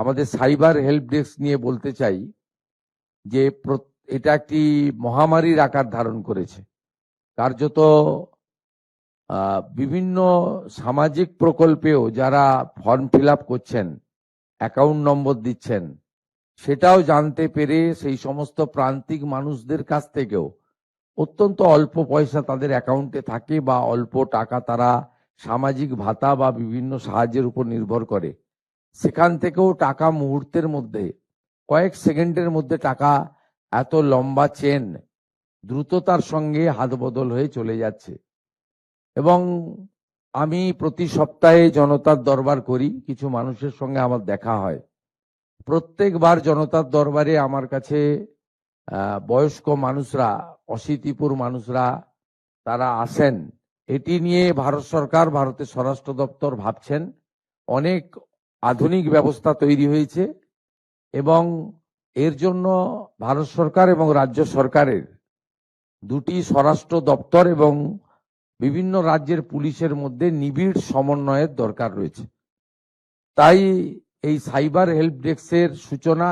আমাদের cyber help desk নিয়ে বলতে চাই যে এটা একটি মহামারীর আকার ধারণ করেছে। কার্যত বিভিন্ন সামাজিক প্রকল্পেও যারা ফর্ম ফিল আপ করছেন, অ্যাকাউন্ট নম্বর দিচ্ছেন, সেটাও জানতে পেরে সেই সমস্ত প্রান্তিক মানুষদের কাছ থেকেও অত্যন্ত অল্প পয়সা তাদের অ্যাকাউন্টে থাকে বা অল্প টাকা তারা সামাজিক ভাতা বা বিভিন্ন সাহায্যের উপর নির্ভর করে, সেখান থেকেও টাকা মুহূর্তের মধ্যে, কয়েক সেকেন্ডের মধ্যে টাকা এত লম্বা চেন দ্রুততার সঙ্গে হাত বদল হয়ে চলে যাচ্ছে। এবং আমি প্রতি সপ্তাহে জনতার দরবার করি, কিছু মানুষের সঙ্গে আমার দেখা হয়। প্রত্যেকবার জনতার দরবারে আমার কাছে বয়স্ক মানুষরা, অশীতিপুর মানুষরা তারা আসেন। এটি নিয়ে ভারত সরকার, ভারতের স্বরাষ্ট্র দপ্তর ভাবছেন। অনেক আধুনিক ব্যবস্থা তৈরি হয়েছে এবং এর জন্য ভারত সরকার এবং রাজ্য সরকারের দুটি স্বরাষ্ট্র দপ্তর এবং বিভিন্ন রাজ্যের পুলিশের মধ্যে নিবিড় সমন্বয়ের দরকার রয়েছে। তাই এই সাইবার হেল্প ডেস্কের সূচনা